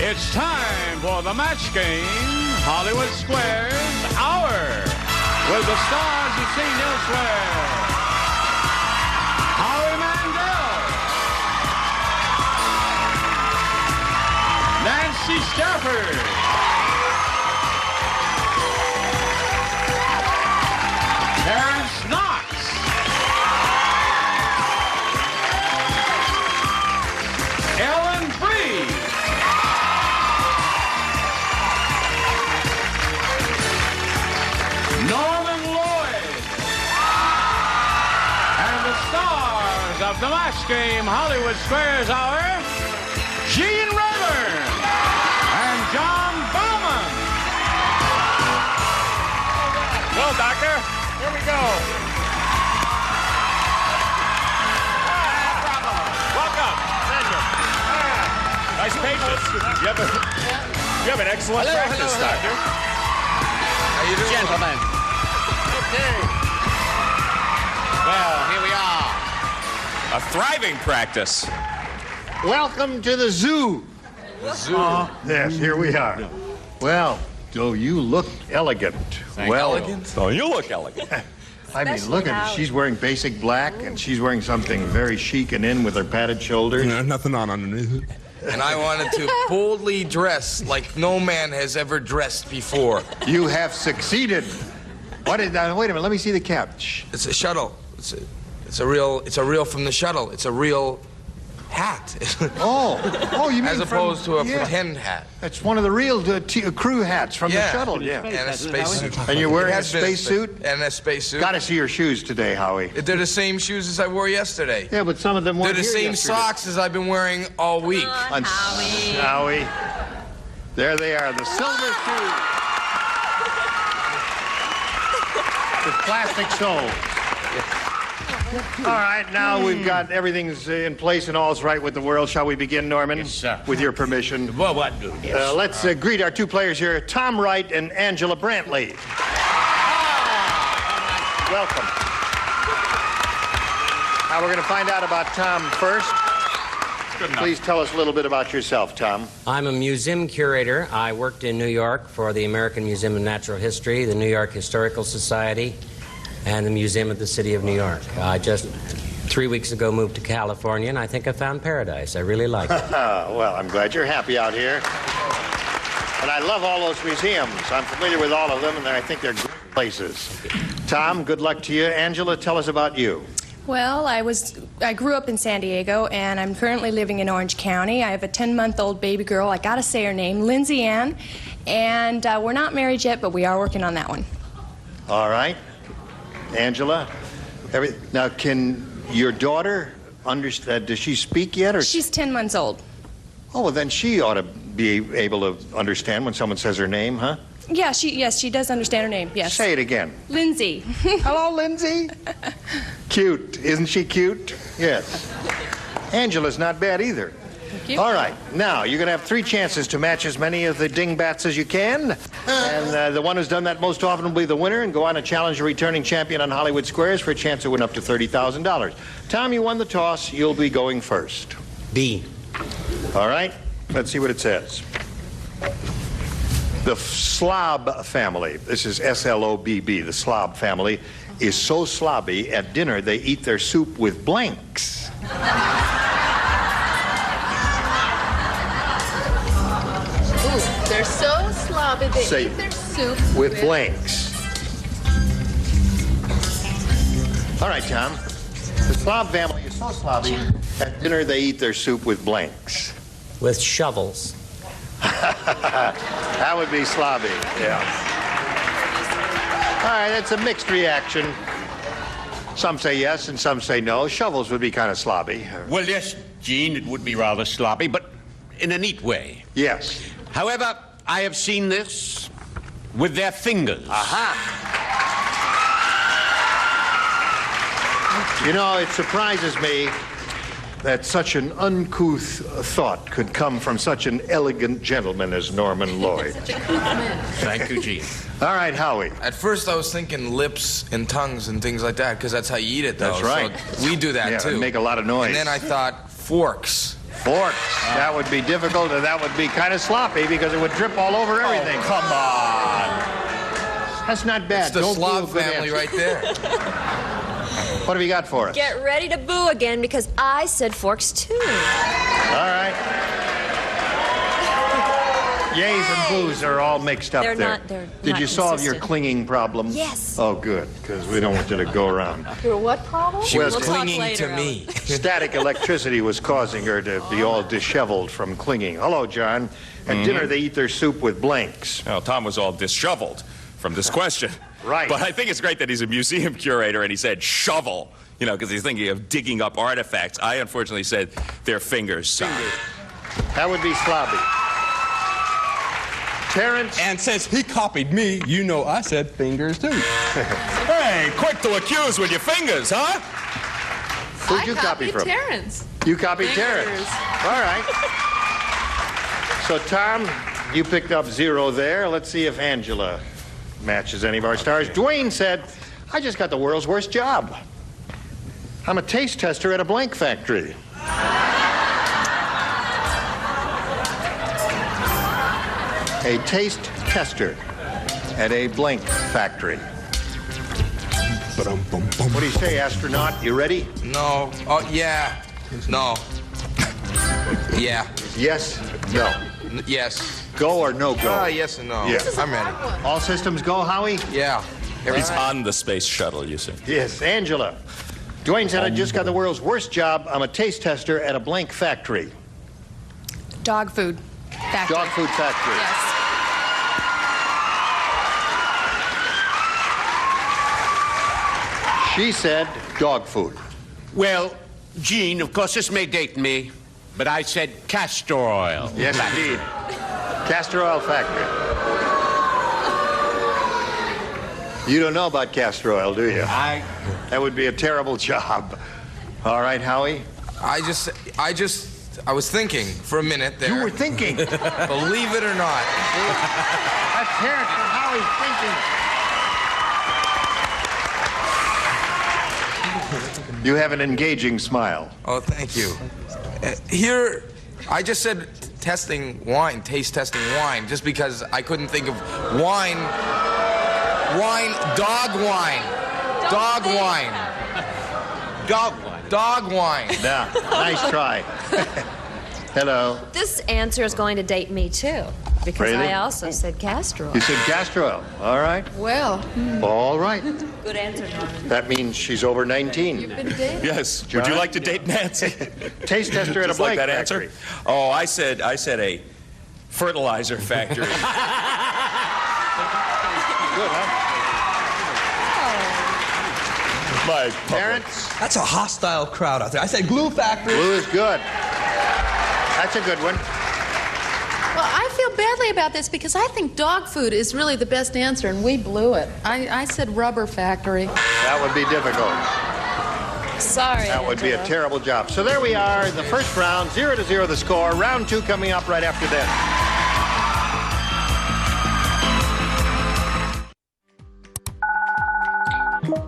It's time for the match game, Hollywood Squares Hour, with the stars you've seen elsewhere. Howie Mandel, Nancy Stafford, Terrence Knox, Ellen Freed, Norman Lloyd, and the stars of the match game Hollywood Squares Hour, Gene Rayburn and John Bowman. Well, Doctor, here we go. Welcome. Thank you. Nice patience. You have an excellent practice, Doctor. How you doing? Gentlemen. Okay. Well, here we are. A thriving practice. Welcome to the zoo. The zoo. Yes, here we are. Well, you look elegant. Elegant? Oh, you look elegant. I mean, look at her. She's wearing basic black, and she's wearing something very chic and in with her padded shoulders. Nothing on underneath. And I wanted to boldly dress like no man has ever dressed before. You have succeeded. What is that? Wait a minute. Let me see the cap. Shh. It's a shuttle. It's a real from the shuttle. It's a real hat. Oh, you mean as opposed to a pretend hat. That's one of the real crew hats from the shuttle. Yeah. And a spacesuit. And you're wearing a spacesuit? And a spacesuit. Got to see your shoes today, Howie. They're the same shoes as I wore yesterday. Yeah, but some of them weren't They're the here same yesterday. socks as I've been wearing all week. Howie. There they are, the silver shoes. With plastic soles. All right, now we've got everything's in place and all's right with the world. Shall we begin, Norman? Yes, sir. With your permission. Well, what do? Yes. Let's greet our two players here, Tom Wright and Angela Brantley. Welcome. Now we're going to find out about Tom first. Please tell us a little bit about yourself, Tom. I'm a museum curator. I worked in New York for the American Museum of Natural History, the New York Historical Society, and the Museum of the City of New York. I just 3 weeks ago moved to California, and I think I found paradise. I really like it. Well, I'm glad you're happy out here. And I love all those museums. I'm familiar with all of them, and I think they're great places. Tom, good luck to you. Angela, tell us about you. Well, I grew up in San Diego, and I'm currently living in Orange County. I have a 10-month-old baby girl. I gotta say her name, Lindsay Ann. And we're not married yet, but we are working on that one. All right. Angela, now can your daughter understand? Does she speak yet? Or She's 10 months old. Oh, well, then she ought to be able to understand when someone says her name, huh? Yeah, she does understand her name, yes. Say it again. Lindsay. Hello, Lindsay. Cute. Isn't she cute? Yes. Angela's not bad either. Thank you. All right. Now, you're going to have 3 chances to match as many of the dingbats as you can. And the one who's done that most often will be the winner and go on to challenge a returning champion on Hollywood Squares for a chance to win up to $30,000. Tom, you won the toss. You'll be going first. B. All right. Let's see what it says. The Slob family, this is S-L-O-B-B, the Slob family, is so slobby, at dinner they eat their soup with blanks. They're so sloppy, they Say, eat their soup with blanks. All right, Tom. The Slob family is so slobby, at dinner they eat their soup with blanks. With shovels. That would be slobby, yeah. All right, it's a mixed reaction. Some say yes and some say no. Shovels would be kind of slobby. Well, yes, Gene, it would be rather sloppy, but in a neat way. Yes. However, I have seen this with their fingers. Aha. You know, it surprises me that such an uncouth thought could come from such an elegant gentleman as Norman Lloyd. Thank you, Gene. All right, Howie. At first, I was thinking lips and tongues and things like that, because that's how you eat it, though. That's right. So we do that, Yeah, too. and make a lot of noise. And then I thought forks. Forks. That would be difficult, and that would be kind of sloppy because it would drip all over everything. Come on. That's not bad. It's the Don't Slav do a good family answer. right there. What have you got for us? Get ready to boo again because I said forks too. All right. Yays and boos are all mixed up They're there. they're Did not you solve your consistent. clinging problem? Yes. Oh, good, because we don't want you to go around. Your what problem? She was We'll talk clinging later, to me. Static electricity was causing her to be all disheveled from clinging. Hello, John. At dinner, they eat their soup with blanks. Well, Tom was all disheveled from this question. Right. But I think it's great that he's a museum curator and he said shovel, you know, because he's thinking of digging up artifacts. I unfortunately said their fingers. So. That would be sloppy. Terrence? And since he copied me, you know I said fingers too. Hey, quick to accuse with your fingers, huh? Who'd you copy from? Terrence. You copied Fingers. Terrence. All right. So, Tom, you picked up 0 there. Let's see if Angela matches any of our stars. Dwayne said, I just got the world's worst job. I'm a taste tester at a blank factory. A taste tester at a blank factory. What do you say, astronaut? You ready? No. Oh, yeah. No. Yeah. Yes? No. Yes. Go or no go? Yes and no. Yeah. I'm ready. All systems go, Howie? Yeah. He's on the space shuttle, you see. Yes. Angela. Dwayne said, I just got the world's worst job. I'm a taste tester at a blank factory. Dog food factory. Dog food factory. Yes. She said dog food. Well, Gene, of course, this may date me, but I said castor oil. Yes, indeed. Castor oil factory. You don't know about castor oil, do you? That would be a terrible job. All right, Howie? I was thinking for a minute there. You were thinking. Believe it or not. That's Terrence for Howie's thinking. You have an engaging smile. Oh, thank you. Here, I just said testing wine, taste testing wine, just because I couldn't think of wine. Wine, dog wine. Dog wine. Dog one. Dog wine. Yeah, nice try. Hello. This answer is going to date me too because Really? I also said castor oil. You said castor oil. All right. Well, All right. Good answer, Norman. That means she's over 19. you've been dating. Yes. Would you like to date Nancy? Taste tester at a Just like blank that factory. answer? Oh, I said a fertilizer factory. Good, huh? My Terrence? That's a hostile crowd out there. I said glue factory. Blue is good. That's a good one. Well, I feel badly about this because I think dog food is really the best answer, and we blew it. I said rubber factory. That would be difficult. Sorry. That would be a Angela. terrible job. So there we are in the first round, 0-0 the score. Round 2 coming up right after this.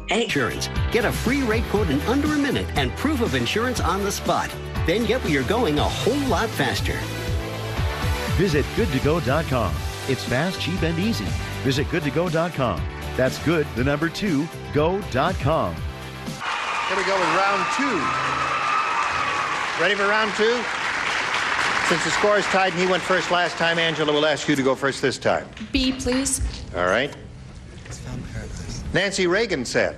Insurance. Get a free rate quote in under a minute and proof of insurance on the spot. Then get where you're going a whole lot faster. Visit goodtogo.com. It's fast, cheap, and easy. Visit goodtogo.com. That's good, the number 2, go.com. Here we go with round 2. Ready for round 2? Since the score is tied and he went first last time, Angela will ask you to go first this time. B, please. All right. Nancy Reagan said,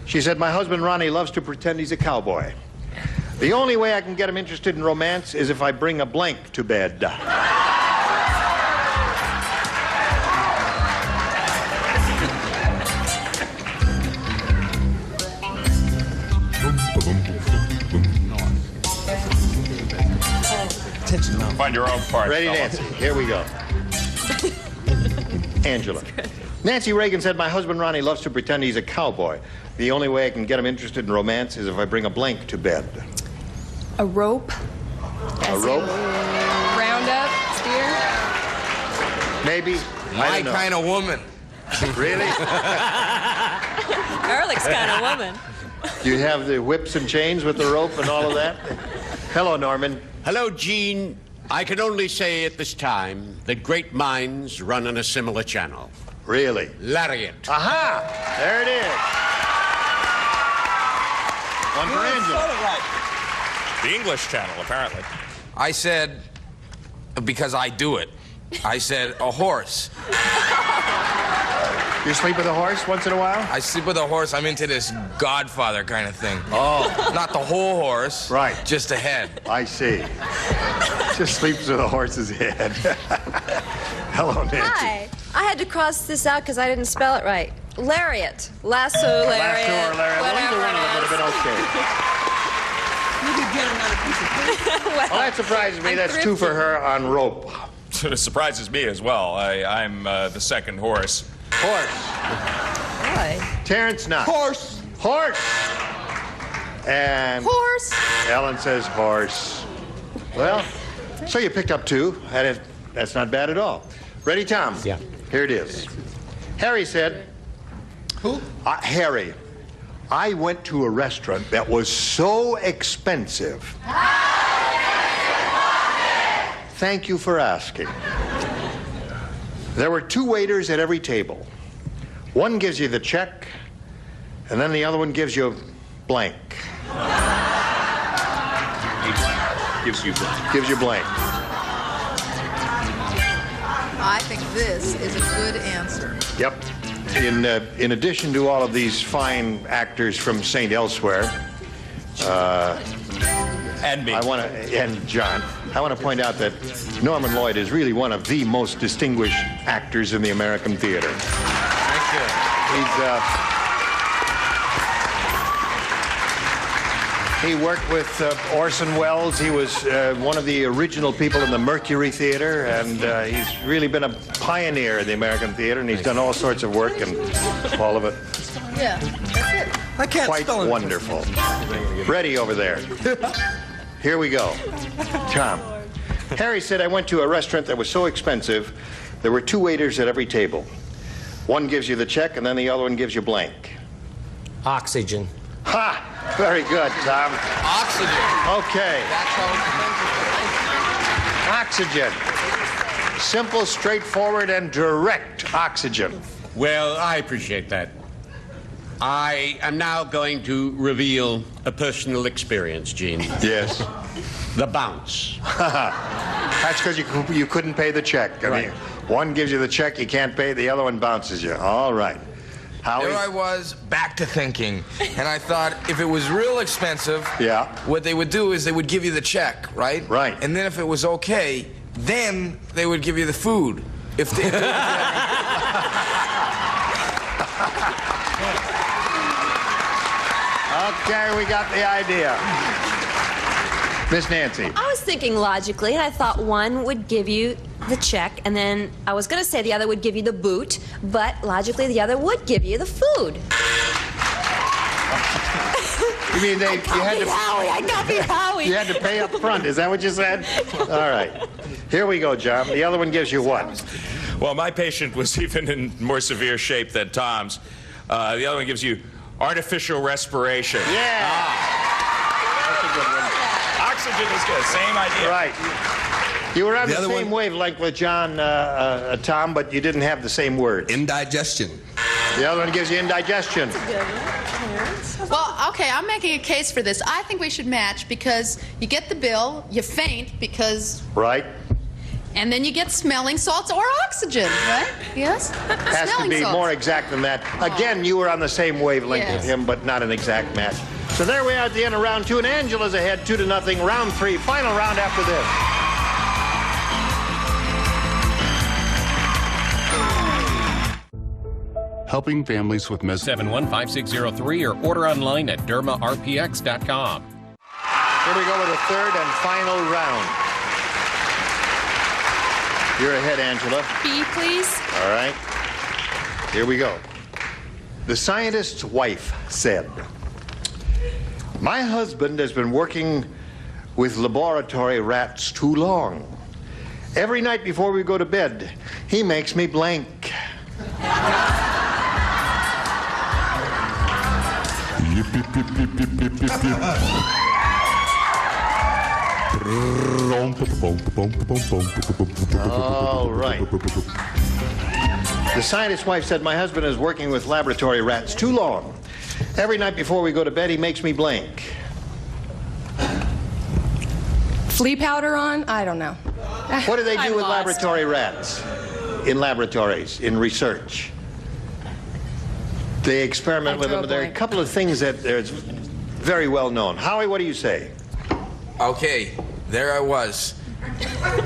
she said, my husband Ronnie loves to pretend he's a cowboy. The only way I can get him interested in romance is if I bring a blank to bed. Find your own part. Ready, fellas. Nancy? Here we go. Angela. Nancy Reagan said, my husband Ronnie loves to pretend he's a cowboy. The only way I can get him interested in romance is if I bring a blank to bed. A rope. A rope? Roundup. Steer. Maybe. My kind of woman. Really? Ehrlich's kind of woman. Do you have the whips and chains with the rope and all of that? Hello, Norman. Hello, Gene. I can only say at this time that great minds run on a similar channel. Really? Lariat. Aha! There it is. One for Angela. The English channel, apparently. I said, because I do it, I said a horse. You sleep with a horse once in a while? I sleep with a horse. I'm into this Godfather kind of thing. Oh. Not the whole horse. Right. Just the head. I see. Just sleeps with a horse's head. Hello, Nancy. Hi. I had to cross this out because I didn't spell it right. Lariat. Lasso, lariat. Lasso or lariat. Well, either one of them would have been okay. You could get another piece of paper. Well, that surprises me. That's two for her on rope. It surprises me as well. I'm the second horse. Horse. Boy. Terrence Knott. Horse. Horse. And Horse. Ellen says horse. Well, so you picked up two. That's not bad at all. Ready, Tom? Yeah. Here it is. Harry said... Who? Harry. I went to a restaurant that was so expensive. Thank you for asking. There were two waiters at every table. One gives you the check, and then the other one gives you blank. Gives you blank. Gives you blank. I think this is a good answer. Yep. In addition to all of these fine actors from St. Elsewhere, And me. and John, I want to point out that Norman Lloyd is really one of the most distinguished actors in the American theater. Thank you. He worked with Orson Welles. He was one of the original people in the Mercury Theater, and he's really been a pioneer in the American theater, and he's done all sorts of work and all of it. Yeah, that's it. I can't Quite spell it. wonderful. Ready over there. Here we go. Tom. Harry said, I went to a restaurant that was so expensive, there were two waiters at every table. One gives you the check, and then the other one gives you blank. Oxygen. Ha! Very good, Tom. Oxygen. Okay. Oxygen. Simple, straightforward, and direct oxygen. Well, I appreciate that. I am now going to reveal a personal experience, Gene. Yes. The bounce. That's because you couldn't pay the check. I mean, one gives you the check, you can't pay, the other one bounces you. All right. Howie? There I was, back to thinking. And I thought, if it was real expensive, Yeah. what they would do is they would give you the check, right? Right. And then if it was okay, then they would give you the food. If they, Okay, we got the idea. Miss Nancy. I was thinking logically, and I thought one would give you the check, and then I was going to say the other would give you the boot, but logically the other would give you the food. You mean you had to... Howie, I copied Howie. You had to pay up front, is that what you said? All right. Here we go, John. The other one gives you what? Well, my patient was even in more severe shape than Tom's. The other one gives you artificial respiration. Yeah. That's a good one. Oxygen is good. Same idea. Right. You were on the other same wavelength with John, Tom, but you didn't have the same word. Indigestion. The other one gives you indigestion. Well, okay, I'm making a case for this. I think we should match because you get the bill, you faint because... Right. And then you get smelling salts or oxygen, right? Yes? Has to Smelling be salts. more exact than that. Again, you were on the same wavelength Yes. with him, but not an exact match. So there we are at the end of round two, and Angela's ahead 2-0. Round three, final round after this. Helping families with 715-603 or order online at dermarpx.com. Here we go with the third and final round. You're ahead, Angela. B, please. All right. Here we go. The scientist's wife said, my husband has been working with laboratory rats too long. Every night before we go to bed, he makes me blank. All right. The scientist's wife said, my husband is working with laboratory rats too long. Every night before we go to bed, he makes me blink. Flea powder on? I don't know. What do they do I'm with lost. laboratory rats? In laboratories, in research. They experiment with them. There are a couple of things that are very well known. Howie, what do you say? Okay, there I was.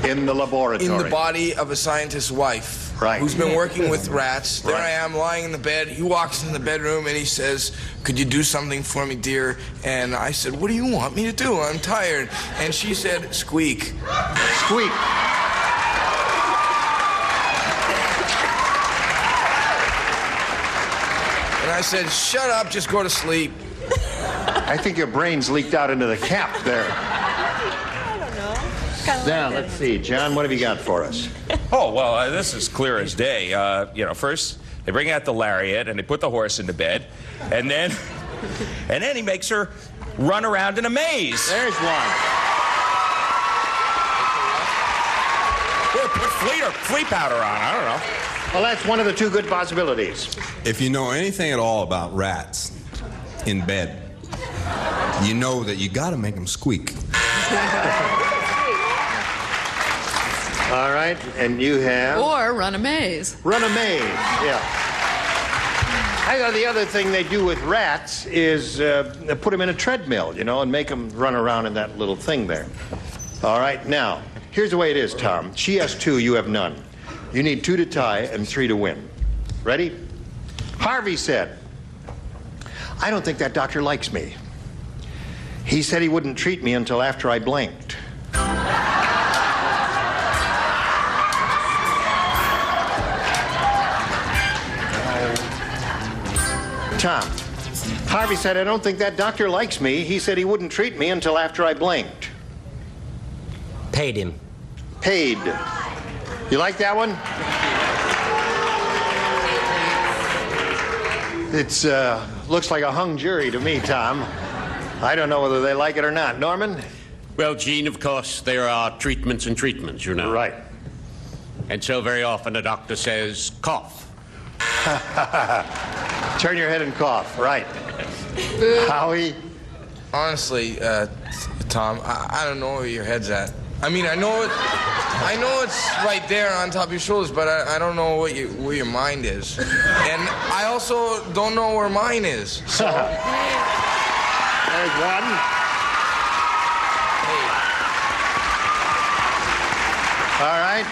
In the laboratory. In the body of a scientist's wife. Right. Who's been working with rats. There I am lying in the bed. He walks in the bedroom and he says, could you do something for me, dear? And I said, what do you want me to do? I'm tired. And she said, squeak. Squeak. And I said, shut up, just go to sleep. I think your brain's leaked out into the cap there. Now, let's see. John, what have you got for us? Oh, well, this is clear as day. First, they bring out the lariat, and they put the horse into bed, and then he makes her run around in a maze. There's one. Or put flea powder on, I don't know. Well, that's one of the two good possibilities. If you know anything at all about rats in bed, you know that you got to make them squeak. All right, and you have? Or run a maze. Run a maze, yeah. I know the other thing they do with rats is put them in a treadmill, and make them run around in that little thing there. All right, now, here's the way it is, Tom. She has 2, you have none. You need 2 to tie and 3 to win. Ready? Harvey said, I don't think that doctor likes me. He said he wouldn't treat me until after I blinked. Tom, Harvey said, I don't think that doctor likes me. He said he wouldn't treat me until after I blinked. Paid him. Paid. You like that one? It's, looks like a hung jury to me, Tom. I don't know whether they like it or not. Norman? Well, Gene, of course, there are treatments and treatments, you know. Right. And so very often a doctor says, cough. Turn your head and cough. Right. Howie? Honestly, Tom, I don't know where your head's at. I mean, I know it's right there on top of your shoulders, but I don't know where your mind is. And I also don't know where mine is. So there's one. All right.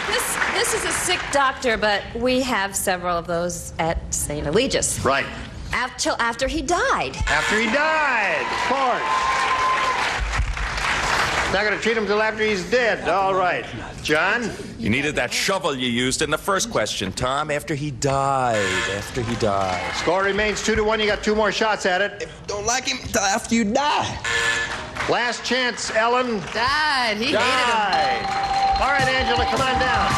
This is a sick doctor, but we have several of those at St. Eligius. Right. Till after he died. After he died, of course. Not going to treat him till after he's dead. All right. John? You needed that shovel you used in the first question, Tom, after he died. Score remains 2-1. You got 2 more shots at it. If you don't like him till after you die. Last chance, Ellen. Died. He hated Died. All right, Angela, come on down.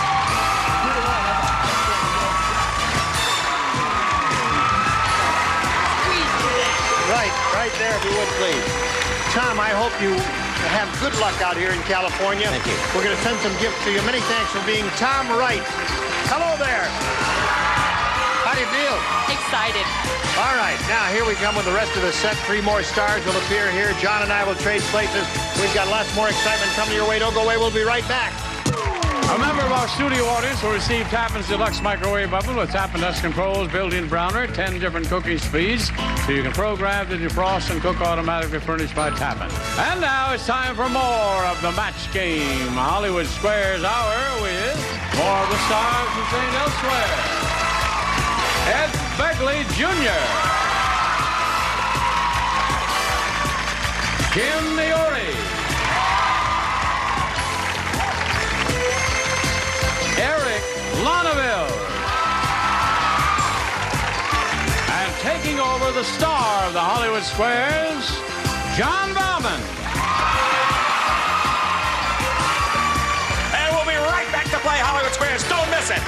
Right there, if you would, please. Tom, I hope you have good luck out here in California. Thank you. We're going to send some gifts to you. Many thanks for being Tom Wright. Hello there. How do you feel? Excited. All right, now here we come with the rest of the set. 3 more stars will appear here. John and I will trade places. We've got lots more excitement coming your way. Don't go away. We'll be right back. A member of our studio audience will receive Tappan's Deluxe Microwave Oven with Tappan Dust Controls, built-in browner, 10 different cooking speeds, so you can program to defrost and cook automatically, furnished by Tappan. And now it's time for more of the match game. Hollywood Squares Hour with more of the stars from St. Elsewhere. Ed Begley Jr. Kim Niori. Eric Lonneville. And taking over the star of the Hollywood Squares, John Bauman. And we'll be right back to play Hollywood Squares. Don't miss it.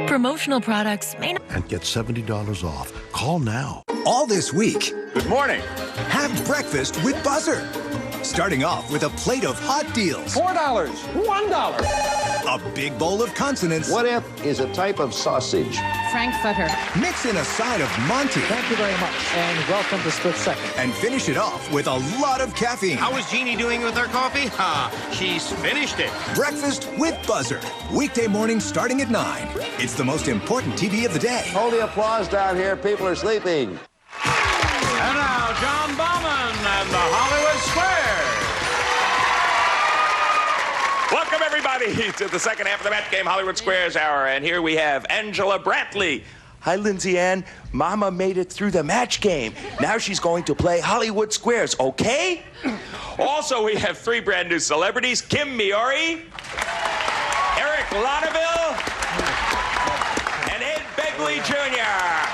Promotional products may not... And get $70 off. Call now. All this week. Good morning. Have breakfast with Buzzer. Starting off with a plate of hot deals. $4, $1. A big bowl of consonants. What if is a type of sausage? Frankfurter. Mix in a side of Monty. Thank you very much, and welcome to Split Second. And finish it off with a lot of caffeine. How is Jeannie doing with her coffee? She's finished it. Breakfast with Buzzer. Weekday mornings starting at 9. It's the most important TV of the day. Hold the applause down here. People are sleeping. And now, John Bauman and the Hollywood Squares. Welcome, everybody, to the second half of the Met Game Hollywood Squares Hour. And here we have Angela Brantley. Hi, Lindsay Ann. Mama made it through the match game. Now she's going to play Hollywood Squares, okay? Also, we have 3 brand new celebrities. Kim Miori, Eric Laudeville, and Ed Begley Jr.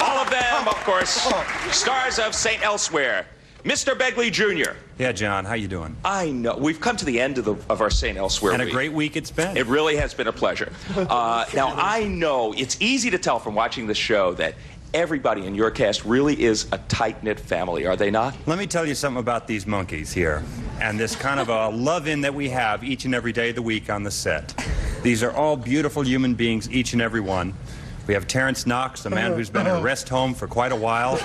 All of them, of course, stars of St. Elsewhere. Mr. Begley Jr. Yeah, John, how you doing? I know. We've come to the end of our St. Elsewhere And week. a great week it's been. It really has been a pleasure. Now, I know it's easy to tell from watching the show that everybody in your cast really is a tight-knit family, are they not? Let me tell you something about these monkeys here and this kind of a love-in that we have each and every day of the week on the set. These are all beautiful human beings, each and every one. We have Terrence Knox, a man who's been in a rest home for quite a while.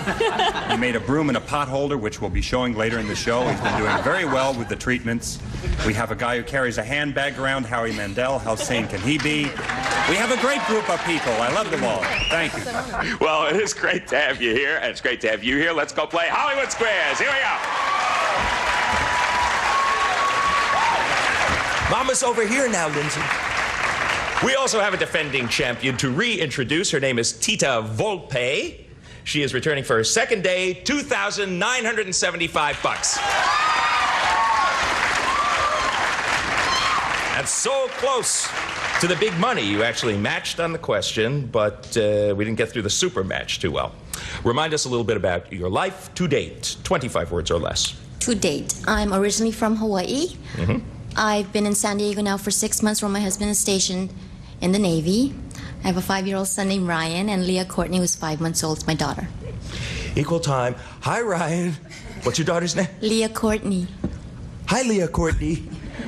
He made a broom and a pot holder, which we'll be showing later in the show. He's been doing very well with the treatments. We have a guy who carries a handbag around, Howie Mandel. How sane can he be? We have a great group of people. I love them all. Thank you. Well, it is great to have you here, and it's great to have you here. Let's go play Hollywood Squares. Here we go. Mama's over here now, Lindsay. We also have a defending champion to reintroduce. Her name is Tita Volpe. She is returning for her second day, $2,975. And so close to the big money. You actually matched on the question, but we didn't get through the super match too well. Remind us a little bit about your life to date, 25 words or less. To date, I'm originally from Hawaii. Mm-hmm. I've been in San Diego now for 6 months where my husband is stationed in the Navy. I have a 5-year-old son named Ryan, and Leah Courtney, who's 5 months old, is my daughter. Equal time. Hi, Ryan. What's your daughter's name? Leah Courtney. Hi, Leah Courtney.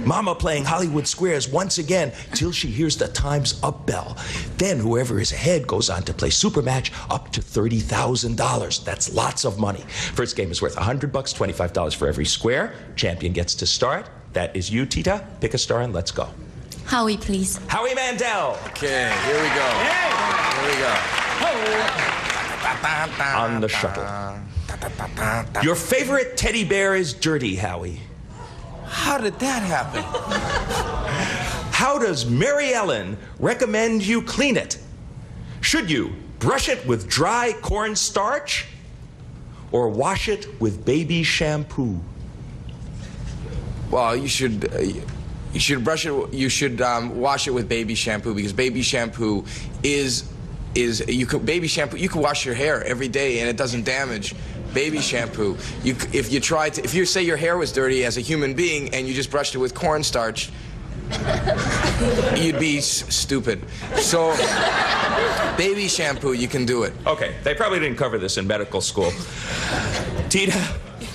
Mama playing Hollywood Squares once again till she hears the Time's Up bell. Then whoever is ahead goes on to play Super Match up to $30,000. That's lots of money. First game is worth $100, $25 for every square. Champion gets to start. That is you, Tita. Pick a star and let's go. Howie, please. Howie Mandel. Okay, here we go. Here we go. On the shuttle. Your favorite teddy bear is dirty, Howie. How did that happen? How does Mary Ellen recommend you clean it? Should you brush it with dry cornstarch or wash it with baby shampoo? Well, you should brush it. You should wash it with baby shampoo because baby shampoo is you can wash your hair every day and it doesn't damage. Baby shampoo. If you say your hair was dirty as a human being and you just brushed it with cornstarch, you'd be stupid. So, baby shampoo, you can do it. Okay, they probably didn't cover this in medical school. Tita.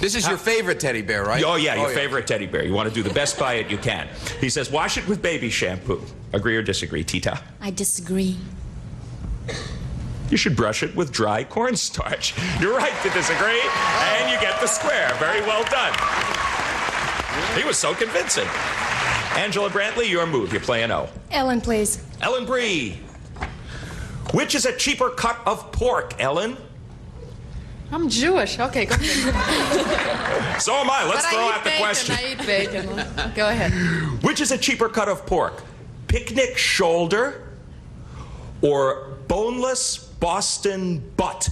This is your favorite teddy bear, right? Oh, yeah, your favorite teddy bear. You want to do the best by it you can. He says, wash it with baby shampoo. Agree or disagree, Tita? I disagree. You should brush it with dry cornstarch. You're right to disagree, and you get the square. Very well done. He was so convincing. Angela Brantley, your move. You're playing O. Ellen, please. Ellen Bree. Which is a cheaper cut of pork, Ellen? I'm Jewish. Okay, go ahead. So am I. Let's throw out the question. I eat bacon. Go ahead. Which is a cheaper cut of pork? Picnic shoulder or boneless Boston butt?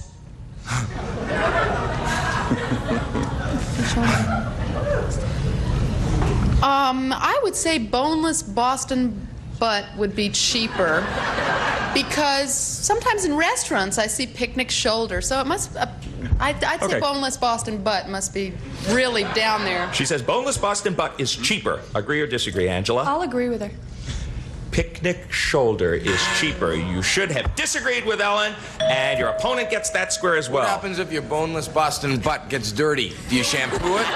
I would say boneless Boston butt would be cheaper because sometimes in restaurants I see picnic shoulder, so it must. I'd say boneless Boston butt must be really down there. She says boneless Boston butt is cheaper. Agree or disagree, Angela? I'll agree with her. picnic shoulder is cheaper. You should have disagreed with Ellen, and your opponent gets that square as well. What happens if your boneless Boston butt gets dirty? Do you shampoo it?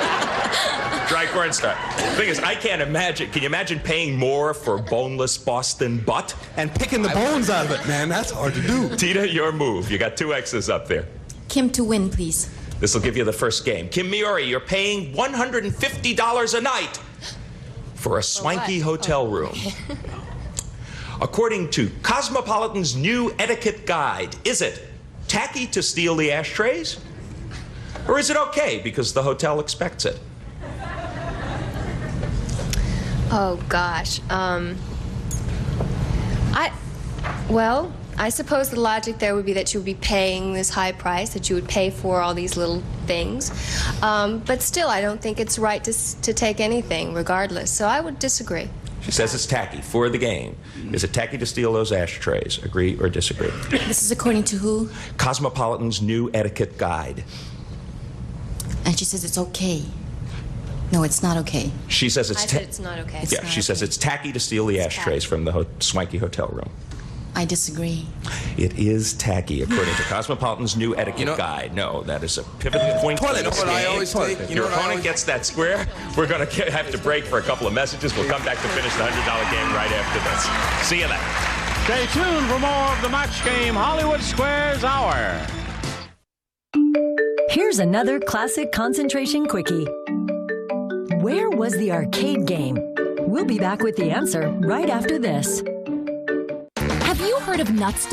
Dry cornstarch. The thing is, I can't imagine. Can you imagine paying more for boneless Boston butt? And picking the bones out of it, man. That's hard to do. Tita, your move. You got 2 X's up there. Kim to win, please. This will give you the first game. Kim Miori, you're paying $150 a night for a swanky hotel room. According to Cosmopolitan's new etiquette guide, is it tacky to steal the ashtrays? Or is it okay because the hotel expects it? Oh, gosh. I suppose the logic there would be that you would be paying this high price, that you would pay for all these little things. But still, I don't think it's right to take anything, regardless. So I would disagree. She says it's tacky for the game. Is it tacky to steal those ashtrays? Agree or disagree? This is according to who? Cosmopolitan's new etiquette guide. And she says it's okay. No, it's not okay. She says it's I said it's not okay. Yeah, she says it's tacky to steal the ashtrays from the swanky hotel room. I disagree. It is tacky, according to Cosmopolitan's new etiquette guide. No, that is a pivotal point. You know what I always take? If your opponent gets that square, we're going to have to break for a couple of messages. We'll come back to finish the $100 game right after this. See you then. Stay tuned for more of the Match Game Hollywood Squares Hour. Here's another classic concentration quickie. Where was the arcade game? We'll be back with the answer right after this. Have you heard of Nuts?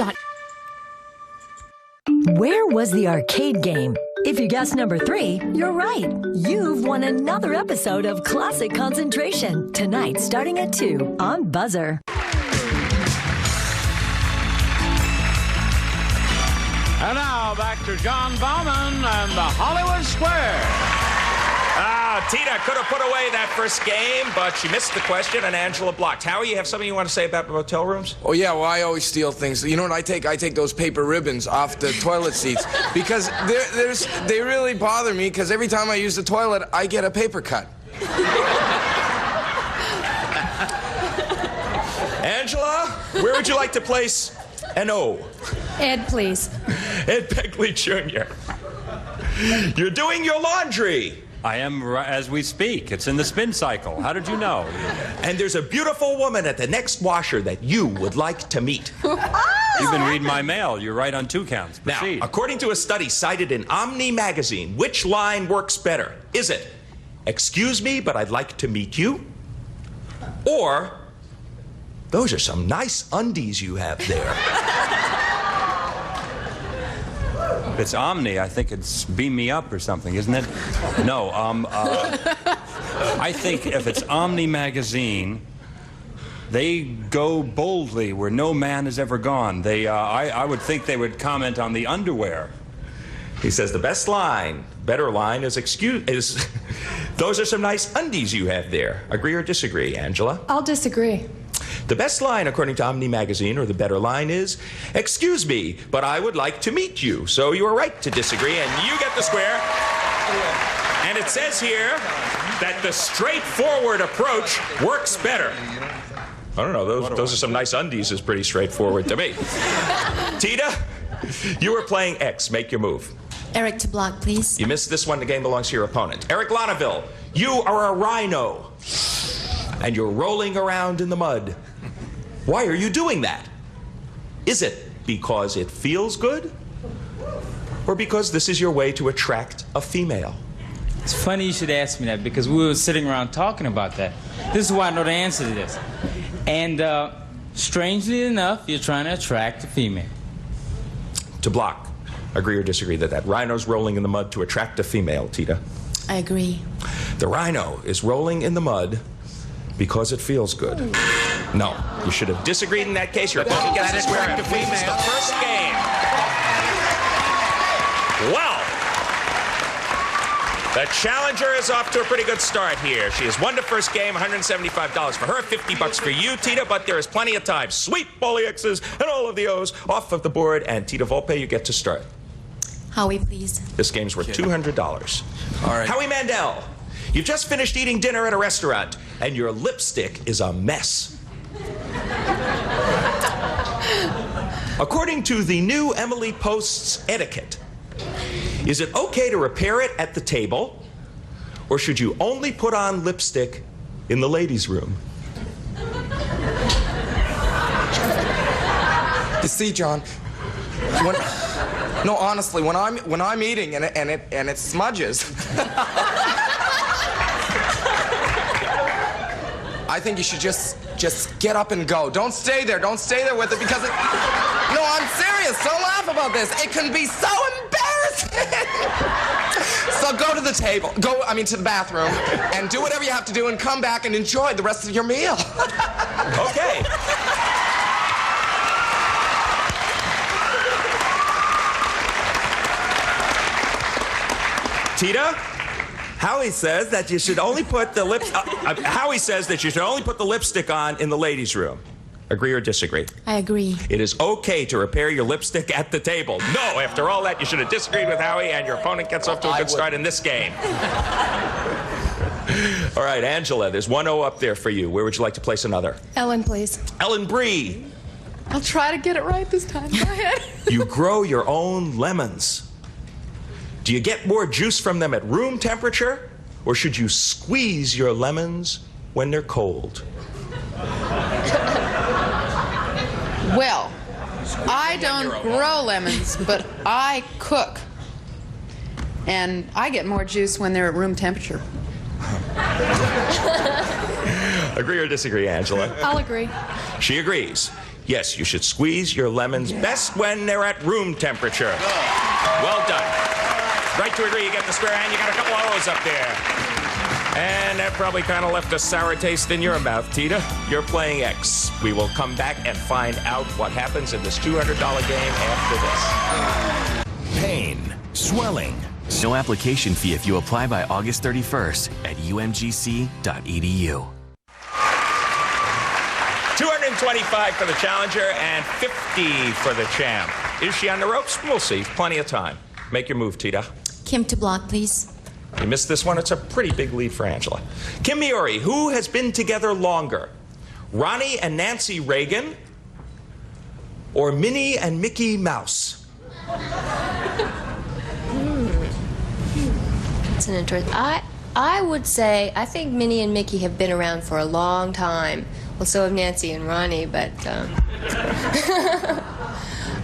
Where was the arcade game? If you guessed number 3, you're right. You've won another episode of Classic Concentration, tonight starting at 2 on Buzzer. And now back to John Bauman and the Hollywood Square. Tita could have put away that first game, but she missed the question, and Angela blocked. Howie, you have something you want to say about the motel rooms? Oh, yeah, well, I always steal things. You know what I take? I take those paper ribbons off the toilet seats because they really bother me because every time I use the toilet, I get a paper cut. Angela, where would you like to place an O? Ed, please. Ed Begley Jr. You're doing your laundry. I am as we speak. It's in the spin cycle. How did you know? And there's a beautiful woman at the next washer that you would like to meet. You've been reading my mail. You're right on 2 counts. Proceed. Now, according to a study cited in Omni magazine, which line works better? Is it, excuse me, but I'd like to meet you? Or, those are some nice undies you have there. If it's Omni, I think it's Beam Me Up or something, isn't it? No, I think if it's Omni magazine, they go boldly where no man has ever gone. I would think they would comment on the underwear. He says the best line, better line is those are some nice undies you have there. Agree or disagree, Angela? I'll disagree. The best line, according to Omni magazine, or the better line, is, excuse me, but I would like to meet you. So you are right to disagree, and you get the square. And it says here that the straightforward approach works better. I don't know, those are some nice undies is pretty straightforward to me. Tita, you were playing X. Make your move. Eric to block, please. You missed this one. The game belongs to your opponent. Eric Lonneville, you are a rhino. And you're rolling around in the mud. Why are you doing that? Is it because it feels good? Or because this is your way to attract a female? It's funny you should ask me that because we were sitting around talking about that. This is why I know the answer to this. And strangely enough, you're trying to attract a female. To block. Agree or disagree that rhino's rolling in the mud to attract a female, Tita? I agree. The rhino is rolling in the mud because it feels good. No, you should have disagreed in that case. Your opponent gets the square and wins the first game. Well, the challenger is off to a pretty good start here. She has won the first game, $175 for her, $50 for you, Tita, but there is plenty of time. Sweep all the X's and all of the O's off of the board, and Tita Volpe, you get to start. Howie, please. This game's worth $200. All right. Howie Mandel, you've just finished eating dinner at a restaurant, and your lipstick is a mess. According to the new Emily Post's etiquette, is it okay to repair it at the table, or should you only put on lipstick in the ladies' room? You see, John, no, honestly, when I'm eating and it smudges, I think you should just get up and go. Don't stay there. Don't stay there with it because no, I'm serious. Don't laugh about this. It can be so embarrassing. So go to the table. To the bathroom and do whatever you have to do and come back and enjoy the rest of your meal. Okay. Tita, Howie says that you should only put the Howie says that you should only put the lipstick on in the ladies' room. Agree or disagree? I agree. It is okay to repair your lipstick at the table. No, after all that, you should have disagreed with Howie, and your opponent gets off to a good start in this game. All right, Angela, there's 1-0 up there for you. Where would you like to place another? Ellen, please. Ellen Bree. I'll try to get it right this time. Go ahead. You grow your own lemons. Do you get more juice from them at room temperature, or should you squeeze your lemons when they're cold? Well, I don't grow lemons, but I cook. And I get more juice when they're at room temperature. Agree or disagree, Angela? I'll agree. She agrees. Yes, you should squeeze your lemons best when they're at room temperature. Well done. Right to agree, you get the square, and you got a couple of O's up there. And that probably kind of left a sour taste in your mouth, Tita. You're playing X. We will come back and find out what happens in this $200 game after this. Pain, swelling. No application fee if you apply by August 31st at umgc.edu. 225 for the challenger and 50 for the champ. Is she on the ropes? We'll see. Plenty of time. Make your move, Tita. Kim to block, please. You missed this one. It's a pretty big lead for Angela. Kim Miori, who has been together longer? Ronnie and Nancy Reagan or Minnie and Mickey Mouse? That's an interesting. I would say I think Minnie and Mickey have been around for a long time. Well, so have Nancy and Ronnie, but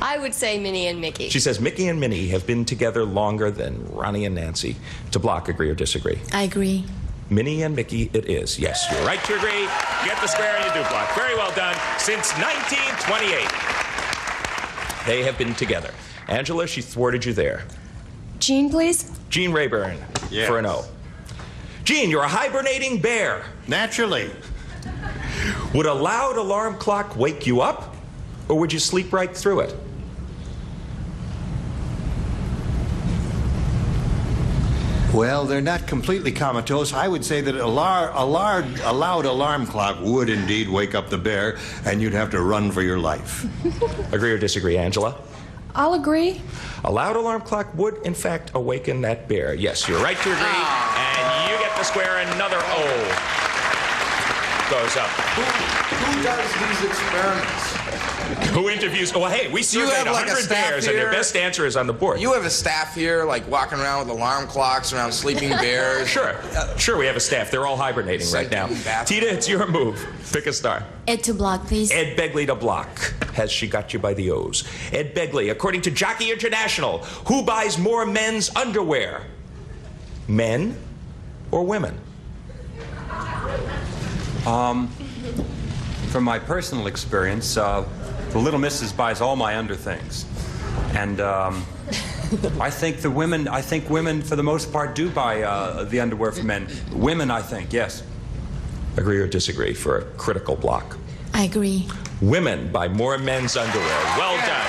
I would say Minnie and Mickey. She says Mickey and Minnie have been together longer than Ronnie and Nancy. To block, agree or disagree? I agree. Minnie and Mickey it is. Yes, you're right to agree. You get the square and you do block. Very well done. Since 1928, they have been together. Angela, she thwarted you there. Jean, please. Gene Rayburn for an O. Gene, you're a hibernating bear. Naturally. Would a loud alarm clock wake you up, or would you sleep right through it? Well, they're not completely comatose. I would say that a loud alarm clock would indeed wake up the bear, and you'd have to run for your life. Agree or disagree, Angela? I'll agree. A loud alarm clock would, in fact, awaken that bear. Yes, you're right to agree, and you get the square. Another O goes up. Who does these experiments? Who interviews? Well, hey, we surveyed 100 bears, and their best answer is on the board. You have a staff here, like walking around with alarm clocks around sleeping bears. Sure, we have a staff. They're all hibernating right now. Tita, it's your move. Pick a star. Ed to block, please. Ed Begley to block. Has she got you by the O's? Ed Begley, according to Jockey International, who buys more men's underwear? Men or women? From my personal experience, the Little Missus buys all my underthings, and I think women for the most part do buy the underwear for men. Women, I think, yes. Agree or disagree for a critical block? I agree. Women buy more men's underwear. Well done.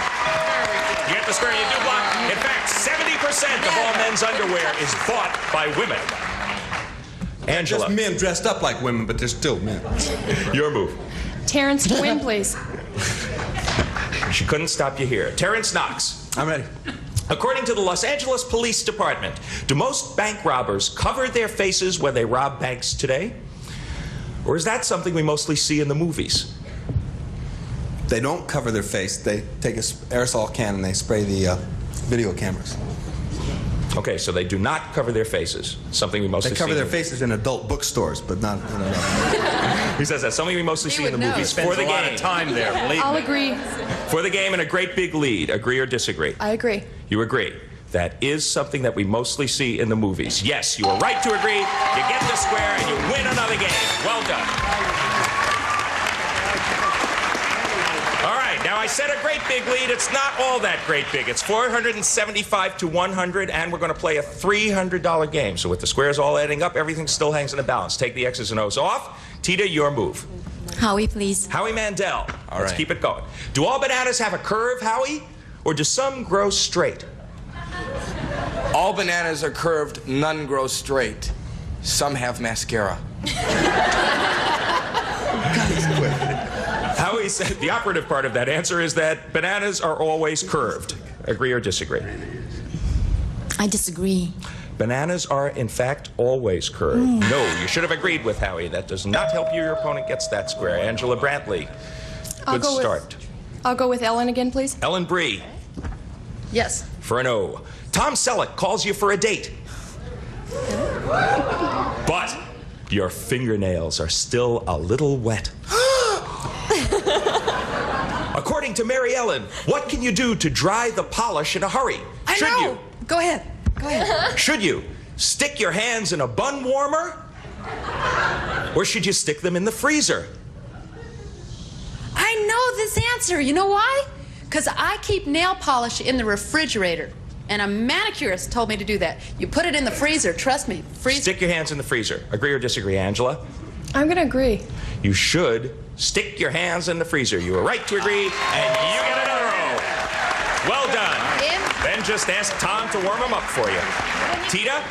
You get the square, you do block. In fact, 70% of all men's underwear is bought by women. Angela. Just men dressed up like women, but they're still men. Your move. Terrence to win, please. She couldn't stop you here. Terrence Knox. I'm ready. According to the Los Angeles Police Department, do most bank robbers cover their faces when they rob banks today? Or is that something we mostly see in the movies? They don't cover their face. They take an aerosol can and they spray the video cameras. Okay, so they do not cover their faces. Something we mostly see. They cover their faces in adult bookstores, but not. He says that's something we mostly see in the movies. Spends a lot of time there. I'll agree. For the game and a great big lead. Agree or disagree? I agree. You agree. That is something that we mostly see in the movies. Yes, you are right to agree. You get the square and you win another game. Well done. All right, now I said a great big lead. It's not all that great big. It's 475 to 100, and we're going to play a $300 game. So with the squares all adding up, everything still hangs in a balance. Take the X's and O's off. Tita, your move. Howie, please. Howie Mandel. Let's right. keep it going. Do all bananas have a curve, Howie? Or do some grow straight? All bananas are curved, none grow straight. Some have mascara. Howie said the operative part of that answer is that bananas are always curved. Agree or disagree? I disagree. Bananas are, in fact, always curved. No, you should have agreed with Howie. That does not help you. Your opponent gets that square. Angela Brantley. Good start. I'll go with Ellen again, please. Ellen Bree. Yes. For an O. Tom Selleck calls you for a date. But your fingernails are still a little wet. According to Mary Ellen, what can you do to dry the polish in a hurry? I know. Go ahead. Go ahead. Should you stick your hands in a bun warmer? Or should you stick them in the freezer? I know this answer. You know why? Because I keep nail polish in the refrigerator. And a manicurist told me to do that. You put it in the freezer. Trust me. Stick your hands in the freezer. Agree or disagree, Angela? I'm going to agree. You should stick your hands in the freezer. You were right to agree, and you get another O. Well done. Then just ask Tom to warm them up for you. Tita,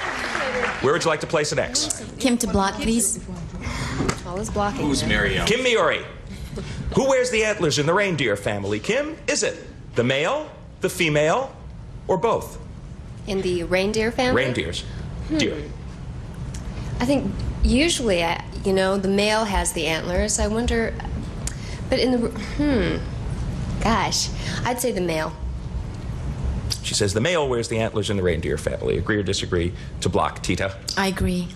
where would you like to place an X? Kim to block, please. All is blocking. Who's Mary Ellen? Kim Miori. Who wears the antlers in the reindeer family? Kim, is it the male, the female, or both? In the reindeer family? Reindeers. Deer. I think usually, you know, the male has the antlers. I wonder, but in the, gosh, I'd say the male. She says the male wears the antlers in the reindeer family. Agree or disagree to block, Tita? I agree.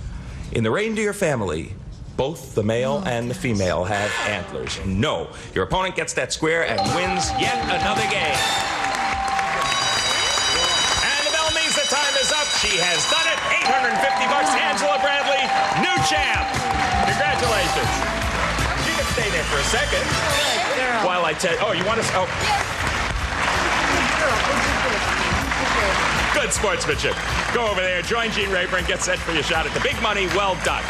In the reindeer family, both the male and the female have antlers. No. Your opponent gets that square and wins yet another game. And the bell means the time is up. She has done it. $850. Angela Bradley, new champ. Congratulations. You can stay there for a second. While I tell you. Oh, you want to? Oh. Good sportsmanship. Go over there, join Gene Rayburn, get set for your shot at the big money. Well done.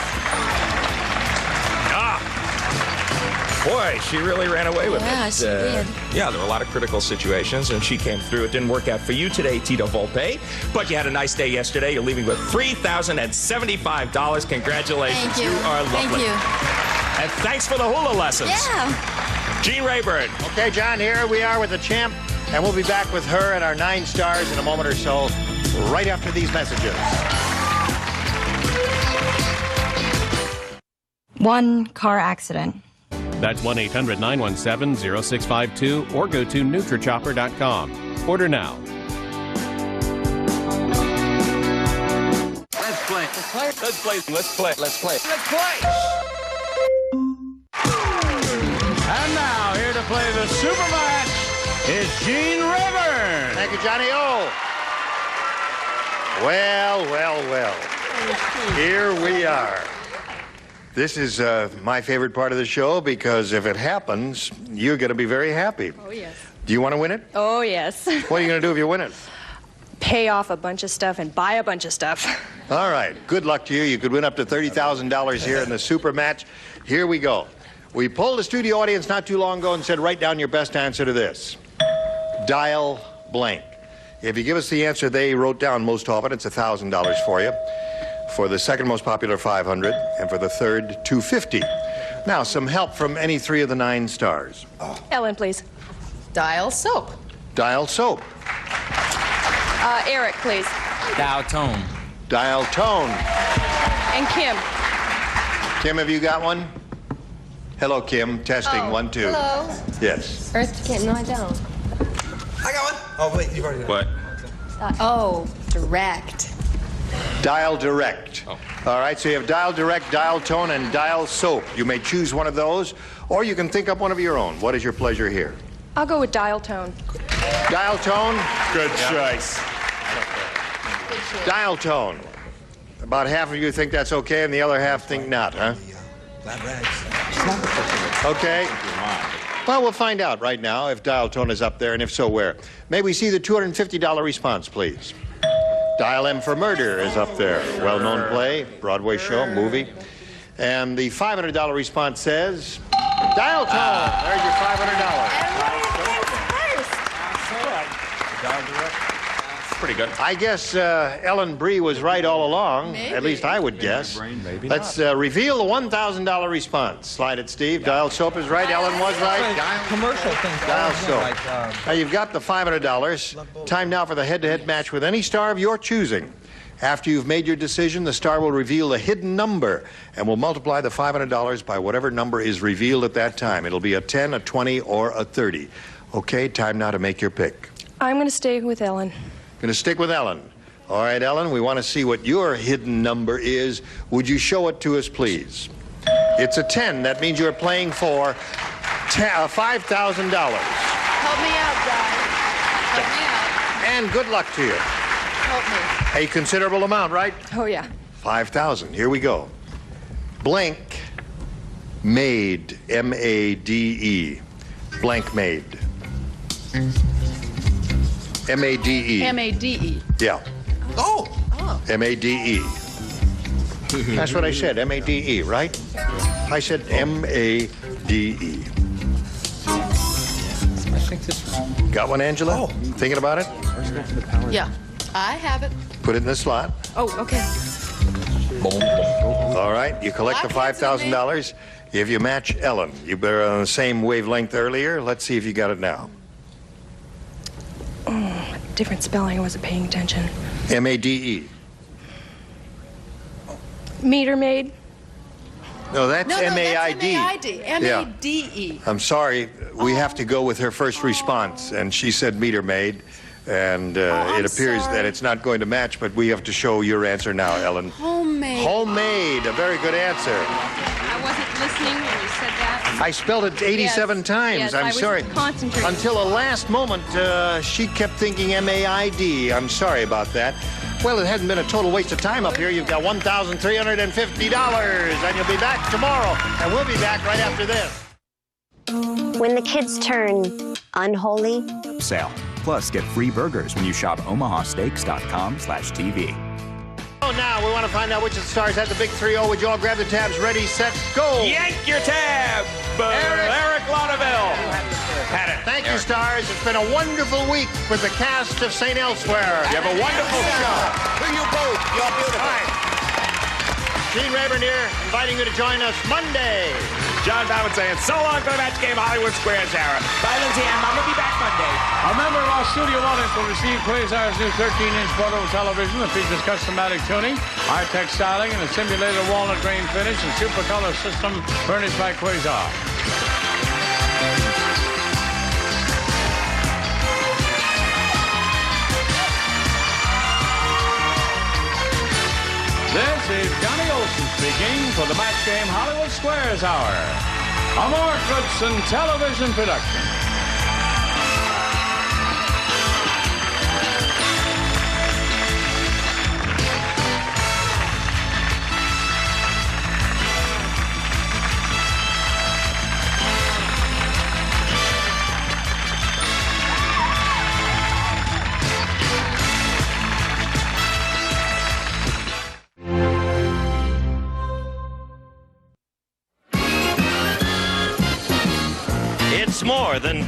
Boy, she really ran away with it. Yeah, she did. Yeah, there were a lot of critical situations, and she came through. It didn't work out for you today, Tita Volpe, but you had a nice day yesterday. You're leaving with $3,075. Congratulations. Thank you. You are lovely. Thank you. And thanks for the hula lessons. Yeah. Gene Rayburn. Okay, John, here we are with the champ, and we'll be back with her and our 9 stars in a moment or so, right after these messages. One car accident. That's 1-800-917-0652 or go to NutriChopper.com. Order now. Let's play. Let's play. Let's play. Let's play. Let's play. Let's play. And now, here to play the super match is Gene Rayburn. Thank you, Johnny O. Well, well, well. Here we are. This is my favorite part of the show because if it happens, you're going to be very happy. Oh, yes. Do you want to win it? Oh, yes. What are you going to do if you win it? Pay off a bunch of stuff and buy a bunch of stuff. All right. Good luck to you. You could win up to $30,000 here in the super match. Here we go. We polled the studio audience not too long ago and said, write down your best answer to this. Dial blank. If you give us the answer they wrote down most often, it's $1,000 for you. For the second most popular, $500, and for the third, $250. Now, some help from any 3 of the 9 stars. Ellen, please. Dial soap. Dial soap. Eric, please. Dial tone. Dial tone. And Kim. Kim, have you got one? Hello, Kim. Testing, Oh, 1, 2. hello. Yes. Earth Kit? No, I don't. I got one. Oh, wait, you've already What? Oh, direct. Dial Direct. Oh. All right, so you have Dial Direct, Dial Tone, and Dial Soap. You may choose one of those, or you can think up one of your own. What is your pleasure here? I'll go with dial tone. Dial Tone? Good choice. Dial Tone. About half of you think that's okay, and the other half think not, huh? Okay. Well, we'll find out right now if Dial Tone is up there, and if so, where. May we see the $250 response, please? Dial M for Murder is up there. Well-known play, Broadway show, movie. And the $500 response says, Dial Tone. There's your $500. Pretty good. I guess Ellen Bree was right all along. Maybe. At least I would guess. Let's reveal the $1,000 response. Slide it, Steve. Dial Soap is right. Ellen was right. Commercial things. Dial Soap. Like, Now you've got the $500. Time now for the head-to-head match with any star of your choosing. After you've made your decision, the star will reveal a hidden number and will multiply the $500 by whatever number is revealed at that time. It'll be a 10, a 20, or a 30. Okay, time now to make your pick. I'm going to stay with Ellen. Going to stick with Ellen. All right, Ellen, we want to see what your hidden number is. Would you show it to us, please? It's a 10. That means you're playing for $5,000. Help me out, guys. Help me out. And good luck to you. Help me. A considerable amount, right? Oh, yeah. 5,000. Here we go. Blank Made. M-A-D-E. Blank Made. M-A-D-E. M-A-D-E. Yeah. Oh! M-A-D-E. That's what I said, M-A-D-E, right? I said M-A-D-E. I think this one. Got one, Angela? Thinking about it? Yeah, I have it. Put it in the slot. Oh, okay. All right, you collect the $5,000. If you match Ellen, you were on the same wavelength earlier. Let's see if you got it now. Oh, different spelling. I wasn't paying attention. M-A-D-E. Meter maid. No, that's M-A-I-D. That's M-A-D-E. I'm sorry, we have to go with her first response, and she said meter maid, and it appears that it's not going to match, but we have to show your answer now, Ellen. Homemade. Homemade, a very good answer. I wasn't listening when you said that. I spelled it 87 times. Yes, I'm I was sorry. concentrating. Until the last moment, she kept thinking M-A-I-D. I'm sorry about that. Well, it hasn't been a total waste of time up here. You've got $1,350, and you'll be back tomorrow, and we'll be back right after this. When the kids turn unholy, Sale. Plus, get free burgers when you shop omahasteaks.com/TV. Oh, now we want to find out which of the stars had the big 3-0. Would you all grab the tabs? Ready, set, go. Yank your tab. Eric Lauderdale. Had it. Thank you, stars. It's been a wonderful week with the cast of St. Elsewhere. You have a wonderful show. To you both. You're beautiful. All right. Gene Rayburn here, inviting you to join us Monday. John Diamond saying so long for the match game, Hollywood Squares era. Bye, Lindsay Ann. Mom will be back Monday. A member of our studio audience will receive Quasar's new 13-inch portable television that features custom-matic tuning, high-tech styling, and a simulated walnut grain finish and super color system furnished by Quasar. This is Johnny Olson speaking for the Match Game Hollywood Squares Hour, a Mark Goodson television production. It's more than